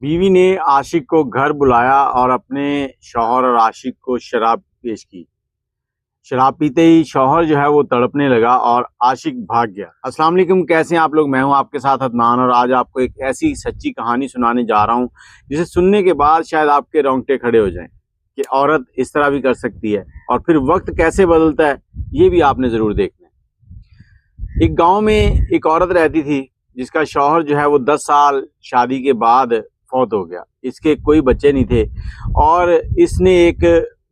बीवी ने आशिक को घर बुलाया और अपने शौहर और आशिक को शराब पेश की। शराब पीते ही शौहर जो है वो तड़पने लगा और आशिक भाग गया। अस्सलाम वालेकुम, कैसे हैं आप लोग। मैं हूं आपके साथ अदनान और आज आपको एक ऐसी सच्ची कहानी सुनाने जा रहा हूं जिसे सुनने के बाद शायद आपके रोंगटे खड़े हो जाएं कि औरत इस तरह भी कर सकती है और फिर वक्त कैसे बदलता है ये भी आपने ज़रूर देखना है। एक गाँव में एक औरत रहती थी जिसका शौहर जो है वो 10 साल शादी के बाद फौत हो गया। इसके कोई बच्चे नहीं थे और इसने एक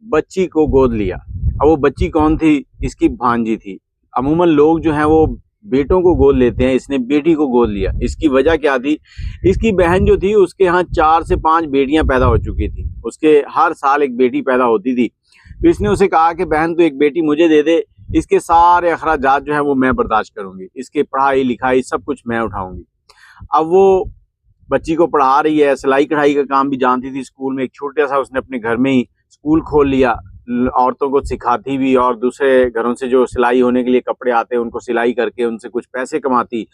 बच्ची को गोद लिया। अब वो बच्ची कौन थी? इसकी भांजी थी। अमूमन लोग जो हैं वो बेटों को गोद लेते हैं, इसने बेटी को गोद लिया। इसकी वजह क्या थी? इसकी बहन जो थी उसके यहाँ 4 से 5 बेटियां पैदा हो चुकी थी। उसके हर साल एक बेटी पैदा होती थी। तो इसने उसे कहा कि बहन तो एक बेटी मुझे दे दे, इसके सारे अखराजात जो है वो मैं बर्दाश्त करूंगी, इसके पढ़ाई लिखाई सब कुछ मैं उठाऊंगी। अब वो बच्ची को पढ़ा रही है, सिलाई कढ़ाई का काम भी जानती थी। स्कूल में एक छोटा सा उसने अपने घर में ही स्कूल खोल लिया, औरतों को सिखाती भी और दूसरे घरों से जो सिलाई होने के लिए कपड़े आते हैं उनको सिलाई करके उनसे कुछ पैसे कमाती।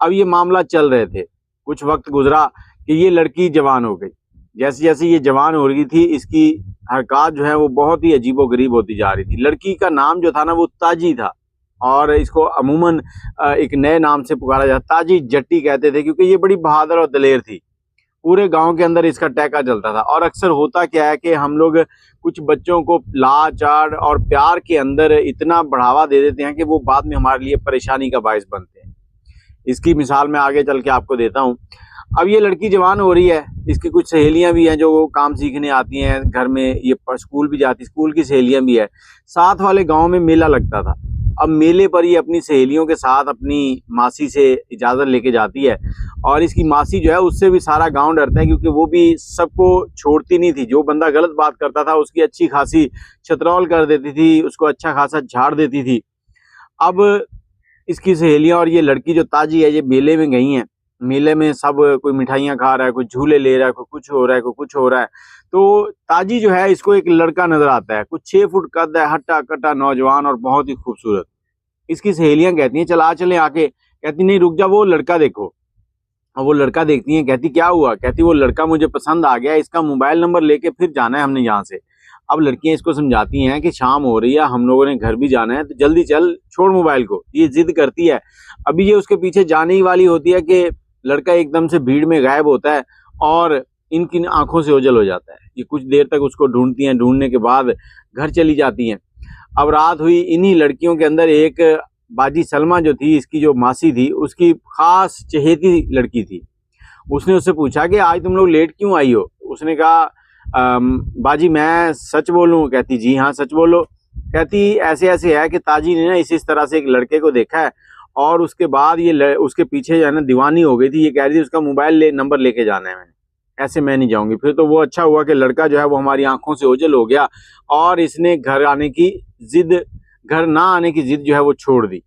अब ये मामला चल रहे थे। कुछ वक्त गुजरा कि ये लड़की जवान हो गई। जैसे जैसे ये जवान हो रही थी इसकी हरकत जो है वो बहुत ही अजीबो गरीब होती जा रही थी। लड़की का नाम जो था ना वो ताजी था और इसको अमूमन एक नए नाम से पुकारा जाता, ताजी जट्टी कहते थे, क्योंकि ये बड़ी बहादुर और दलेर थी। पूरे गांव के अंदर इसका टहका चलता था। और अक्सर होता क्या है कि हम लोग कुछ बच्चों को लाचार और प्यार के अंदर इतना बढ़ावा दे देते हैं कि वो बाद में हमारे लिए परेशानी का बायस बनते हैं। इसकी मिसाल मैं आगे चल के आपको देता हूँ। अब ये लड़की जवान हो रही है, इसकी कुछ सहेलियां भी हैं जो काम सीखने आती हैं घर में, ये स्कूल भी जाती, स्कूल की सहेलियां भी है। साथ वाले गांव में मेला लगता था। अब मेले पर ये अपनी सहेलियों के साथ अपनी मासी से इजाज़त लेके जाती है और इसकी मासी जो है उससे भी सारा गांव डरता है, क्योंकि वो भी सबको छोड़ती नहीं थी। जो बंदा गलत बात करता था उसकी अच्छी खासी छतरौल कर देती थी, उसको अच्छा खासा झाड़ देती थी। अब इसकी सहेलियां और ये लड़की जो ताजी है ये मेले में गई हैं। मेले में सब कोई मिठाइयाँ खा रहा है, कोई झूले ले रहा है, कोई कुछ हो रहा है, कोई कुछ हो रहा है। तो ताजी जो है इसको एक लड़का नजर आता है, कुछ 6 फुट कद है, हट्टा कट्टा नौजवान और बहुत ही खूबसूरत। इसकी सहेलियां कहती हैं चल आ चले आके। कहती नहीं रुक जा, वो लड़का देखो। और वो लड़का देखती हैं, कहती क्या हुआ? कहती वो लड़का मुझे पसंद आ गया, इसका मोबाइल नंबर लेके फिर जाना है हमने यहाँ से। अब लड़कियां इसको समझाती हैं कि शाम हो रही है, हम लोगों ने घर भी जाना है, तो जल्दी चल, छोड़ मोबाइल को। ये जिद करती है। अभी ये उसके पीछे जाने ही वाली होती है कि लड़का एकदम से भीड़ में गायब होता है और इनकी आंखों से ओझल हो जाता है। ये कुछ देर तक उसको ढूंढती हैं, ढूंढने के बाद घर चली जाती हैं। अब रात हुई, इन्हीं लड़कियों के अंदर एक बाजी सलमा जो थी, इसकी जो मासी थी, उसकी खास चहेती लड़की थी। उसने उससे पूछा कि आज तुम लोग लेट क्यों आई हो? उसने कहा बाजी मैं सच बोलूं? कहती जी हाँ सच बोलो। कहती ऐसे ऐसे है कि ताजी ने ना इस तरह से एक लड़के को देखा है और उसके बाद ये उसके पीछे जो है ना दीवानी हो गई थी। ये कह रही थी उसका मोबाइल नंबर लेके जाना है, मैंने ऐसे मैं नहीं जाऊंगी। फिर तो वो अच्छा हुआ कि लड़का जो है वो हमारी आंखों से ओझल हो गया और इसने घर ना आने की जिद जो है वो छोड़ दी।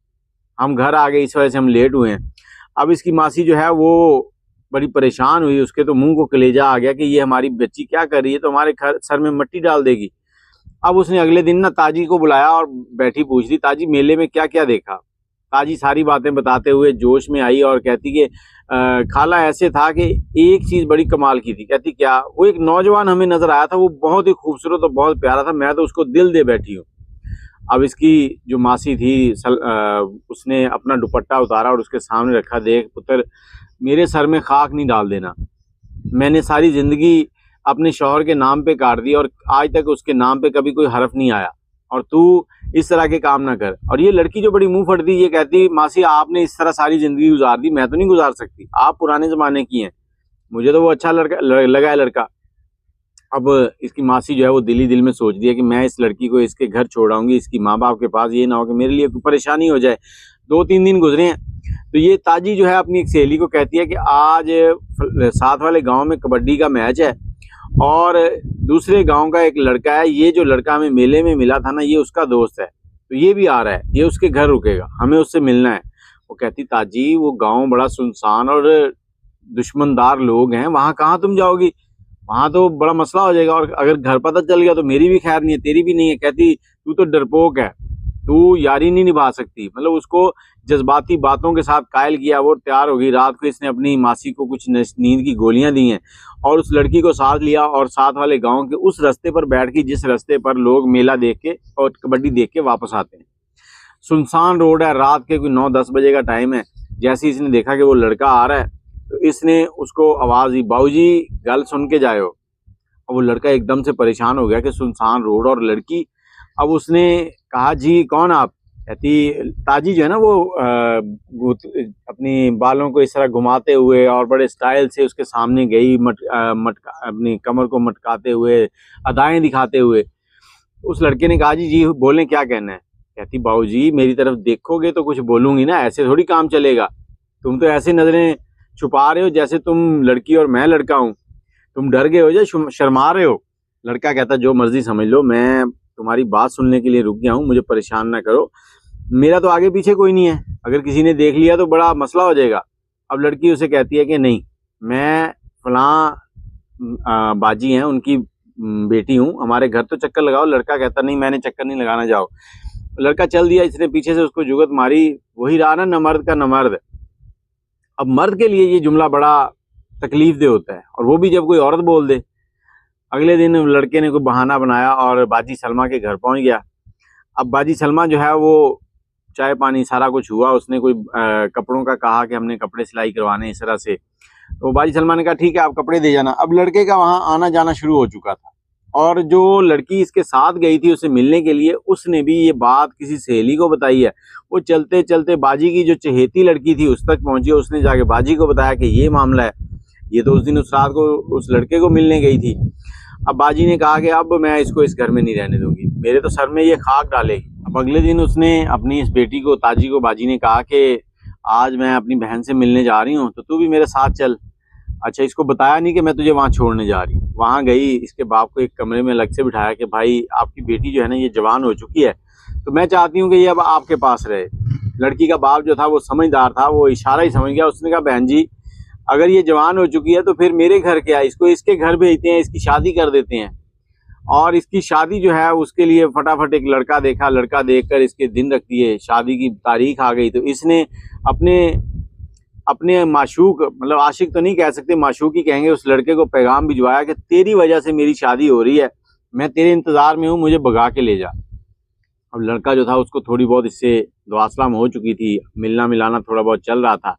हम घर आ गए, इस वजह से हम लेट हुए हैं। अब इसकी मासी जो है वो बड़ी परेशान हुई, उसके तो मुंह को कलेजा आ गया कि ये हमारी बच्ची क्या कर रही है, तो हमारे सर में मिट्टी डाल देगी। अब उसने अगले दिन ना ताजी को बुलाया और बैठी पूछ रही, ताजी मेले में क्या क्या देखा? ताजी सारी बातें बताते हुए जोश में आई और कहती कि खाला ऐसे था कि एक चीज बड़ी कमाल की थी। कहती क्या? वो एक नौजवान हमें नजर आया था, वो बहुत ही खूबसूरत और बहुत प्यारा था, मैं तो उसको दिल दे बैठी हूँ। अब इसकी जो मासी थी उसने अपना दुपट्टा उतारा और उसके सामने रखा, देख पुत्र, मेरे सर में खाक नहीं डाल देना। मैंने सारी जिंदगी अपने शौहर के नाम पे काट दी और आज तक उसके नाम पे कभी कोई हर्फ नहीं आया, और तू इस तरह के काम ना कर। और ये लड़की जो बड़ी मुंह फटती, ये कहती मासी आपने इस तरह सारी जिंदगी गुजार दी, मैं तो नहीं गुजार सकती, आप पुराने जमाने की हैं, मुझे तो वो अच्छा लगा है लड़का। अब इसकी मासी जो है वो दिल ही दिल में सोच दिया कि मैं इस लड़की को इसके घर छोड़ाऊंगी, इसकी माँ बाप के पास, ये ना हो कि मेरे लिए कोई परेशानी हो जाए। 2-3 दिन गुजरे हैं तो ये ताजी जो है अपनी एक सहेली को कहती है कि आज साथ वाले गांव में कबड्डी का मैच है और दूसरे गांव का एक लड़का है, ये जो लड़का हमें मेले में मिला था ना, ये उसका दोस्त है, तो ये भी आ रहा है, ये उसके घर रुकेगा, हमें उससे मिलना है। वो कहती ताजी वो गाँव बड़ा सुनसान और दुश्मनदार लोग हैं, वहाँ कहाँ तुम जाओगी, वहां तो बड़ा मसला हो जाएगा और अगर घर पता चल गया तो मेरी भी खैर नहीं है, तेरी भी नहीं है। कहती तू तो डरपोक है, तू यारी नहीं निभा सकती। मतलब उसको जज्बाती बातों के साथ कायल किया, वो तैयार हो गई। रात को इसने अपनी मासी को कुछ नींद की गोलियां दी हैं और उस लड़की को साथ लिया और साथ वाले गांव के उस रास्ते पर बैठ गई जिस रास्ते पर लोग मेला देख के और कबड्डी देख के वापस आते हैं। सुनसान रोड है, रात के कोई 9-10 बजे का टाइम है। जैसे ही इसने देखा कि वो लड़का आ रहा है तो इसने उसको आवाज दी, बाबूजी गल सुन के जायो। और वो लड़का एकदम से परेशान हो गया कि सुनसान रोड और लड़की। अब उसने कहा, जी कौन आप? कहती, ताजी जो है ना वो अपनी बालों को इस तरह घुमाते हुए और बड़े स्टाइल से उसके सामने गई, अपनी कमर को मटकाते हुए, अदाएं दिखाते हुए। उस लड़के ने कहा, जी बोलें, क्या कहना है? कहती, बाबूजी मेरी तरफ देखोगे तो कुछ बोलूंगी ना, ऐसे थोड़ी काम चलेगा। तुम तो ऐसे नजरें छुपा रहे हो जैसे तुम लड़की और मैं लड़का हूँ। तुम डर गए हो या शर्मा रहे हो? लड़का कहता, जो मर्जी समझ लो, मैं तुम्हारी बात सुनने के लिए रुक गया हूँ, मुझे परेशान ना करो। मेरा तो आगे पीछे कोई नहीं है, अगर किसी ने देख लिया तो बड़ा मसला हो जाएगा। अब लड़की उसे कहती है कि नहीं, मैं फलां बाजी हैं, उनकी बेटी हूँ, हमारे घर तो चक्कर लगाओ। लड़का कहता, नहीं मैंने चक्कर नहीं लगाना, जाओ। लड़का चल दिया। इसने पीछे से उसको जुगत मारी। वही रहा ना, न मर्द का न मर्द। अब मर्द के लिए ये जुमला बड़ा तकलीफ दे होता है, और वो भी जब कोई औरत बोल दे। अगले दिन लड़के ने कोई बहाना बनाया और बाजी सलमा के घर पहुंच गया। अब बाजी सलमा जो है वो चाय पानी सारा कुछ हुआ। उसने कोई कपड़ों का कहा कि हमने कपड़े सिलाई करवाने इस तरह से। तो बाजी सलमा ने कहा, ठीक है आप कपड़े दे जाना। अब लड़के का वहाँ आना जाना शुरू हो चुका था, और जो लड़की इसके साथ गई थी उसे मिलने के लिए, उसने भी ये बात किसी सहेली को बताई है। वो चलते चलते बाजी की जो चहेती लड़की थी उस तक पहुंची। उसने जाके बाजी को बताया कि ये मामला है, ये तो उस दिन उस रात को उस लड़के को मिलने गई थी। अब बाजी ने कहा कि अब मैं इसको इस घर में नहीं रहने दूंगी, मेरे तो सर में ये खाक डालेगी। अब अगले दिन उसने अपनी इस बेटी को, ताजी को, बाजी ने कहा कि आज मैं अपनी बहन से मिलने जा रही हूँ, तो तू भी मेरे साथ चल। अच्छा, इसको बताया नहीं कि मैं तुझे वहाँ छोड़ने जा रही हूँ। वहाँ गई, इसके बाप को एक कमरे में अलग से बिठाया कि भाई आपकी बेटी जो है ना ये जवान हो चुकी है, तो मैं चाहती हूँ कि ये अब आपके पास रहे। लड़की का बाप जो था वो समझदार था, वो इशारा ही समझ गया। उसने कहा, बहन जी अगर ये जवान हो चुकी है तो फिर मेरे घर क्या, इसको इसके घर भेजते हैं, इसकी शादी कर देते हैं। और इसकी शादी जो है उसके लिए फटाफट एक लड़का देखा। लड़का देखकर इसके दिन रख दिए, शादी की तारीख आ गई। तो इसने अपने माशूक, मतलब आशिक तो नहीं कह सकते, माशूक ही कहेंगे, उस लड़के को पैगाम भिजवाया कि तेरी वजह से मेरी शादी हो रही है, मैं तेरे इंतजार में हूँ, मुझे भगा के ले जा। अब लड़का जो था उसको थोड़ी बहुत इससे दुआसलाम हो चुकी थी, मिलना मिलाना थोड़ा बहुत चल रहा था।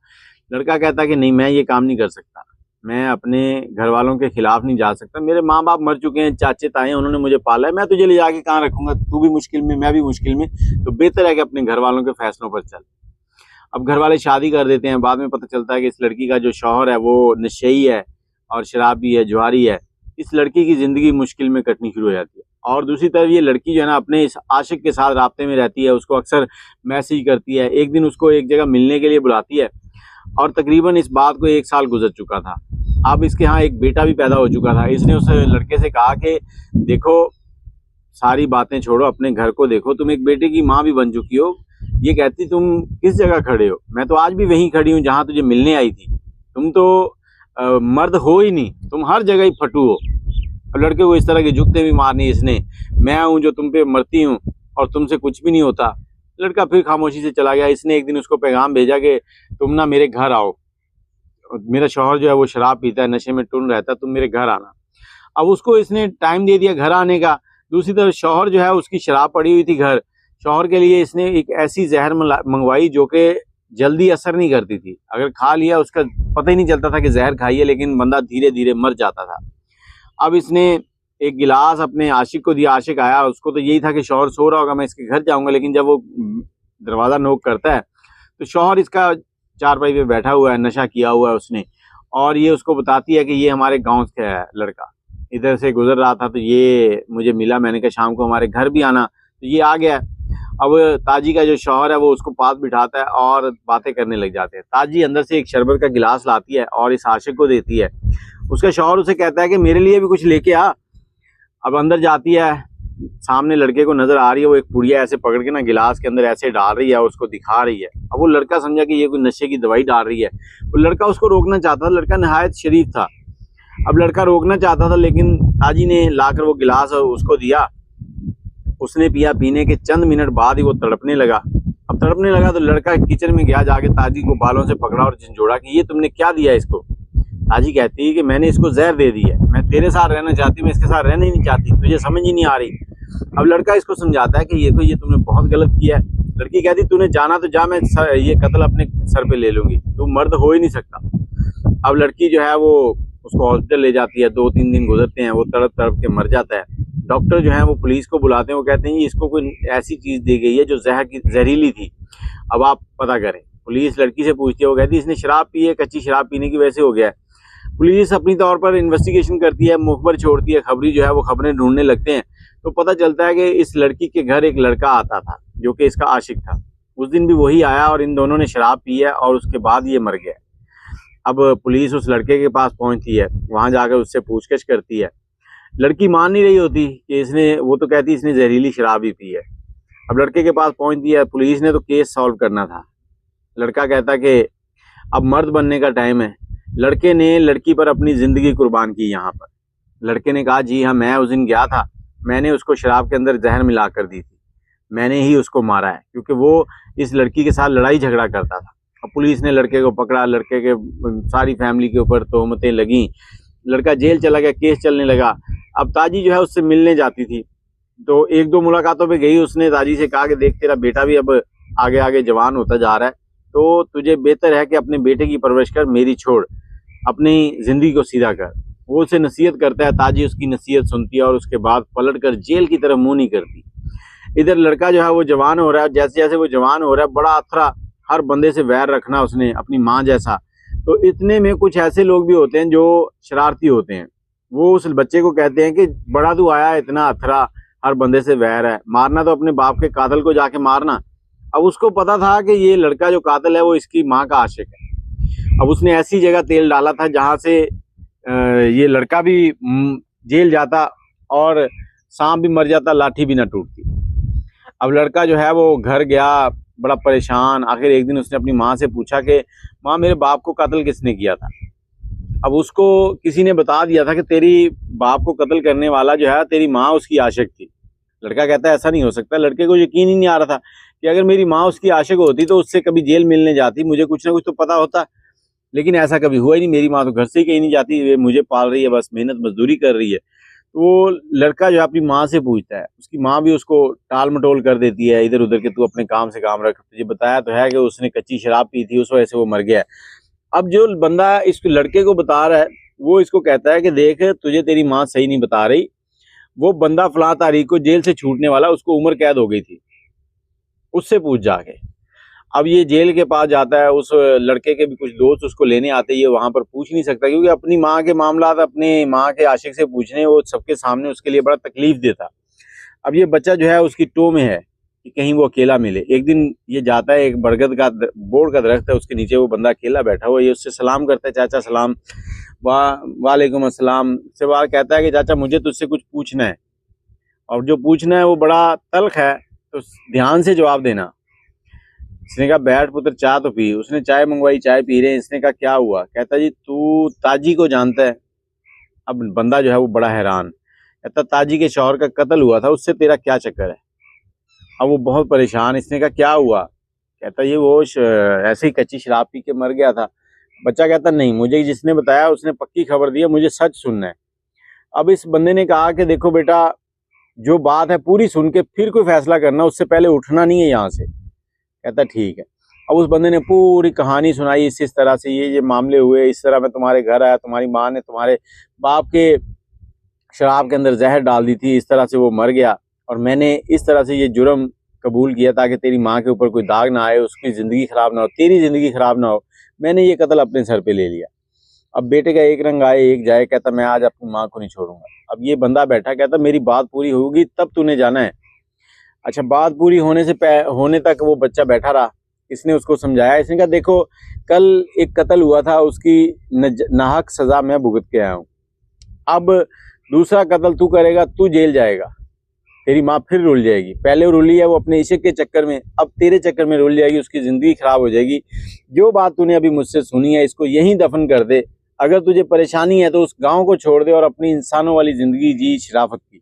लड़का कहता कि नहीं, मैं ये काम नहीं कर सकता, मैं अपने घर वालों के खिलाफ नहीं जा सकता, मेरे माँ बाप मर चुके हैं, चाचे ताए, उन्होंने मुझे पाला है, मैं तुझे ले जाके कहाँ रखूंगा, तू भी मुश्किल में, मैं भी मुश्किल में, तो बेहतर है कि अपने घर वालों के फैसलों पर चल। अब घर वाले शादी कर देते हैं। बाद में पता चलता है कि इस लड़की का जो शौहर है वो नशेई है और शराबी है, जुआरी है। इस लड़की की जिंदगी मुश्किल में कटनी शुरू हो जाती है। और दूसरी तरफ ये लड़की जो है ना अपने इस आशिक के साथ राब्ते में रहती है, उसको अक्सर मैसेज करती है। एक दिन उसको एक जगह मिलने के लिए बुलाती है, और तकरीबन इस बात को 1 साल गुजर चुका था। अब इसके यहाँ एक बेटा भी पैदा हो चुका था। इसने उस लड़के से कहा कि देखो, सारी बातें छोड़ो, अपने घर को देखो, तुम एक बेटे की माँ भी बन चुकी हो। ये कहती, तुम किस जगह खड़े हो? मैं तो आज भी वहीं खड़ी हूँ जहाँ तुझे मिलने आई थी। तुम तो मर्द हो ही नहीं, तुम हर जगह ही फटू हो। और लड़के को इस तरह के जुगते भी मारनी इसने, मैं हूँ जो तुम पे मरती हूँ और तुमसे कुछ भी नहीं होता। लड़का फिर खामोशी से चला गया। इसने एक दिन उसको पैगाम भेजा कि तुम ना मेरे घर आओ, मेरा शौहर जो है वो शराब पीता है, नशे में टुन रहता है, तुम मेरे घर आना। अब उसको इसने टाइम दे दिया घर आने का। दूसरी तरफ शौहर जो है उसकी शराब पड़ी हुई थी घर। शौहर के लिए इसने एक ऐसी जहर मंगवाई जो कि जल्दी असर नहीं करती थी, अगर खा लिया उसका पता ही नहीं चलता था कि जहर खाई है, लेकिन बंदा धीरे धीरे मर जाता था। अब इसने एक गिलास अपने आशिक को दिया। आशिक आया, उसको तो यही था कि शौहर सो रहा होगा, मैं इसके घर जाऊंगा। लेकिन जब वो दरवाज़ा नोक करता है तो शौहर इसका चारपाई पे बैठा हुआ है, नशा किया हुआ है उसने, और ये उसको बताती है कि ये हमारे गांव से है लड़का, इधर से गुजर रहा था तो ये मुझे मिला, मैंने कहा शाम को हमारे घर भी आना, तो ये आ गया। अब ताजी का जो शौहर है वो उसको पास बिठाता है और बातें करने लग जाते हैं। ताजी अंदर से एक शरबत का गिलास लाती है और इस आशिक को देती है। उसका शौहर उसे कहता है कि मेरे लिए भी कुछ लेके आ। अब अंदर जाती है, सामने लड़के को नजर आ रही है, वो एक पुड़िया ऐसे पकड़ के ना गिलास के अंदर ऐसे डाल रही है, उसको दिखा रही है। अब वो लड़का समझा कि ये कोई नशे की दवाई डाल रही है। वो लड़का उसको रोकना चाहता था, लड़का नहायत शरीफ था। अब लड़का रोकना चाहता था, लेकिन ताजी ने लाकर वो गिलास उसको दिया उसने पिया, पीने के चंद मिनट बाद ही वो तड़पने लगा। अब तड़पने लगा तो लड़का किचन में गया, जाके ताजी को बालों से पकड़ा और झंझोड़ा कि ये तुमने क्या दिया इसको। ताजी कहती है कि मैंने इसको जहर दे दी है, मैं तेरे साथ रहना चाहती हूँ, मैं इसके साथ रहना ही नहीं चाहती, तुझे समझ ही नहीं आ रही। अब लड़का इसको समझाता है कि ये तुमने बहुत गलत किया है। लड़की कहती तूने जाना तो जा, मैं ये कत्ल अपने सर पे ले लूंगी, तू मर्द हो ही नहीं सकता। अब लड़की जो है वो उसको हॉस्पिटल ले जाती है, 2-3 दिन गुजरते हैं, वो तड़प तड़प के मर जाता है। डॉक्टर जो है वो पुलिस को बुलाते हैं, वो कहते हैं इसको कोई ऐसी चीज दी गई है जो जहरीली थी, अब आप पता करें। पुलिस लड़की से पूछती है, वो कहती है इसने शराब पी है, कच्ची शराब पीने की वजह से हो गया है। पुलिस अपनी तौर पर इन्वेस्टिगेशन करती है, मुखबर छोड़ती है, खबरी जो है वो खबरें ढूंढने लगते हैं। तो पता चलता है कि इस लड़की के घर एक लड़का आता था जो कि इसका आशिक था। उस दिन भी वही आया और इन दोनों ने शराब पी है और उसके बाद ये मर गया। अब पुलिस उस लड़के के पास पहुंचती है, वहां जाकर उससे पूछताछ करती है। लड़की मान नहीं रही होती कि वो तो कहती इसने जहरीली शराब ही पी है। अब लड़के के पास पहुंचती है, पुलिस ने तो केस सॉल्व करना था। लड़का कहता कि अब मर्द बनने का टाइम है। लड़के ने लड़की पर अपनी जिंदगी कुर्बान की। यहाँ पर लड़के ने कहा जी हाँ, मैं उस दिन गया था, मैंने उसको शराब के अंदर जहर मिला कर दी थी, मैंने ही उसको मारा है, क्योंकि वो इस लड़की के साथ लड़ाई झगड़ा करता था। अब पुलिस ने लड़के को पकड़ा, लड़के के सारी फैमिली के ऊपर तोहमतें लगी, लड़का जेल चला गया, केस चलने लगा। अब ताजी जो है उससे मिलने जाती थी, तो 1-2 मुलाकातों पे गई। उसने ताजी से कहा कि देख तेरा बेटा भी अब आगे आगे जवान होता जा रहा है, तो तुझे बेहतर है कि अपने बेटे की परवरिश कर, मेरी छोड़, अपनी जिंदगी को सीधा कर। वो उसे नसीहत करता है, ताजी उसकी नसीहत सुनती है और उसके बाद पलट कर जेल की तरफ मुंह नहीं करती। इधर लड़का जो है वो जवान हो रहा है, जैसे जैसे वो जवान हो रहा है, बड़ा अथरा, हर बंदे से वैर रखना उसने, अपनी माँ जैसा। तो इतने में कुछ ऐसे लोग भी होते हैं जो शरारती होते हैं, वो उस बच्चे को कहते हैं कि बड़ा तू आया इतना अथरा, हर बंदे से वैर है, मारना तो अपने बाप के कातिल को जाके मारना। अब उसको पता था कि ये लड़का जो कातिल है वो इसकी माँ का आशिक है। अब उसने ऐसी जगह तेल डाला था जहां से ये लड़का भी जेल जाता और सांप भी मर जाता, लाठी भी ना टूटती। अब लड़का जो है वो घर गया बड़ा परेशान। आखिर एक दिन उसने अपनी माँ से पूछा कि माँ, मेरे बाप को कत्ल किसने किया था। अब उसको किसी ने बता दिया था कि तेरी बाप को कत्ल करने वाला जो है तेरी माँ उसकी आशिक थी। लड़का कहता है ऐसा नहीं हो सकता। लड़के को यकीन ही नहीं आ रहा था कि अगर मेरी माँ उसकी आशिक होती तो उससे कभी जेल मिलने जाती, मुझे कुछ ना कुछ तो पता होता, लेकिन ऐसा कभी हुआ ही नहीं। मेरी माँ तो घर से ही कहीं नहीं जाती, वे मुझे पाल रही है, बस मेहनत मजदूरी कर रही है। तो वो लड़का जो है अपनी माँ से पूछता है, उसकी माँ भी उसको टाल मटोल कर देती है इधर उधर के, तू अपने काम से काम रख, तुझे बताया तो है कि उसने कच्ची शराब पी थी, उस वजह से वो मर गया। अब जो बंदा इस लड़के को बता रहा है वो इसको कहता है कि देख तुझे तेरी माँ सही नहीं बता रही, वो बंदा फलां तारीख को जेल से छूटने वाला, उसको उम्र कैद हो गई थी, उससे पूछ जाके। अब ये जेल के पास जाता है, उस लड़के के भी कुछ दोस्त उसको लेने आते, ये वहां पर पूछ नहीं सकता क्योंकि अपनी माँ के मामला अपने माँ के आशिक से पूछने वो सबके सामने उसके लिए बड़ा तकलीफ देता। अब ये बच्चा जो है उसकी टो में है कि कहीं वो अकेला मिले। एक दिन ये जाता है, एक बरगद का बोर्ड का दरख्त है, उसके नीचे वो बंदा अकेला बैठा हुआ, ये उससे सलाम करता है, चाचा सलाम, वालेकुम अस्सलाम। से बार कहता है कि चाचा मुझे तुझसे कुछ पूछना है, और जो पूछना है वो बड़ा तल्ख है, तो ध्यान से जवाब देना। इसने कहा बैठ पुत्र चाय तो पी। उसने चाय मंगवाई, चाय पी रहे हैं। इसने कहा क्या हुआ। कहता जी तू ताजी को जानता है। अब बंदा जो है वो बड़ा हैरान, कहता ताजी के शौहर का कत्ल हुआ था, उससे तेरा क्या चक्कर है। अब वो बहुत परेशान। इसने कहा क्या हुआ। कहता ये वो ऐसे ही कच्ची शराब पी के मर गया था। बच्चा कहता नहीं, मुझे जिसने बताया उसने पक्की खबर दी है, मुझे सच सुनना है। अब इस बंदे ने कहा कि देखो बेटा, जो बात है पूरी सुन के फिर कोई फैसला करना, उससे पहले उठना नहीं है यहाँ से। कहता ठीक है। अब उस बंदे ने पूरी कहानी सुनाई, इस तरह से ये मामले हुए, इस तरह मैं तुम्हारे घर आया, तुम्हारी माँ ने तुम्हारे बाप के शराब के अंदर जहर डाल दी थी, इस तरह से वो मर गया, और मैंने इस तरह से ये जुर्म कबूल किया ताकि तेरी माँ के ऊपर कोई दाग ना आए, उसकी ज़िंदगी ख़राब ना हो, तेरी ज़िंदगी ख़राब ना हो। मैंने ये कत्ल अपने सर पे ले लिया। अब बेटे का एक रंग आए एक जाए। कहता मैं आज अपनी माँ को नहीं छोड़ूंगा। अब ये बंदा बैठा, कहता मेरी बात पूरी होगी तब तूने जाना है। अच्छा, बात पूरी होने तक वो बच्चा बैठा रहा। इसने उसको समझाया। इसने कहा देखो, कल एक कत्ल हुआ था, उसकी नाहक सज़ा मैं भुगत के आया हूँ। अब दूसरा कत्ल तू करेगा, तू जेल जाएगा, तेरी माँ फिर रुल जाएगी। पहले रुली है वो अपने इश्क के चक्कर में, अब तेरे चक्कर में रुल जाएगी, उसकी ज़िंदगी ख़राब हो जाएगी। जो बात तूने अभी मुझसे सुनी है इसको यहीं दफन कर दे। अगर तुझे परेशानी है तो उस गाँव को छोड़ दे और अपनी इंसानों वाली ज़िंदगी जी शराफत की।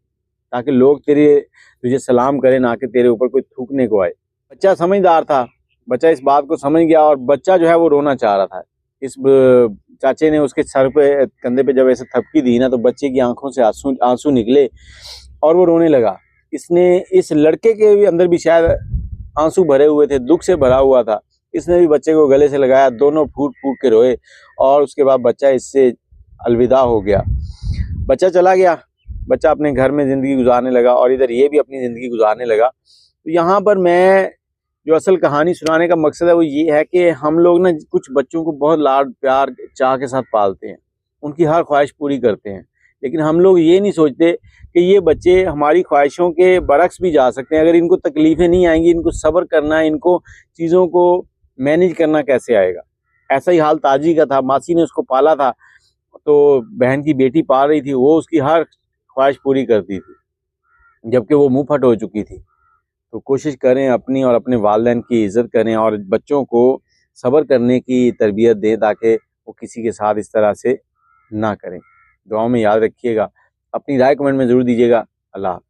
ताकि लोग तुझे सलाम करें, ना कि तेरे ऊपर कोई थूकने को आए। बच्चा समझदार था, बच्चा इस बात को समझ गया और बच्चा जो है वो रोना चाह रहा था। चाचे ने उसके सर पे, कंधे पे जब ऐसे थपकी दी ना, तो बच्चे की आंखों से आंसू निकले और वो रोने लगा। इस लड़के के भी अंदर भी शायद आंसू भरे हुए थे, दुख से भरा हुआ था। इसने भी बच्चे को गले से लगाया, दोनों फूट फूट के रोए और उसके बाद बच्चा इससे अलविदा हो गया। बच्चा चला गया, बच्चा अपने घर में ज़िंदगी गुजारने लगा और इधर ये भी अपनी ज़िंदगी गुजारने लगा। तो यहाँ पर मैं जो असल कहानी सुनाने का मकसद है वो ये है कि हम लोग ना कुछ बच्चों को बहुत लाड प्यार चाह के साथ पालते हैं, उनकी हर ख्वाहिश पूरी करते हैं, लेकिन हम लोग ये नहीं सोचते कि ये बच्चे हमारी ख्वाहिशों के बरक्स भी जा सकते हैं। अगर इनको तकलीफ़ें नहीं आएंगी, इनको सब्र करना, इनको चीज़ों को मैनेज करना कैसे आएगा। ऐसा ही हाल ताजी का था, मासी ने उसको पाला था, तो बहन की बेटी पाल रही थी, वो उसकी हर ख्वाहिश पूरी करती थी जबकि वो मुँह फट हो चुकी थी। तो कोशिश करें अपनी और अपने वालिदैन की इज़्ज़त करें और बच्चों को सब्र करने की तरबियत दें ताकि वो किसी के साथ इस तरह से ना करें। दुआओं में याद रखिएगा, अपनी राय कमेंट में ज़रूर दीजिएगा। अल्लाह हाफ़िज़।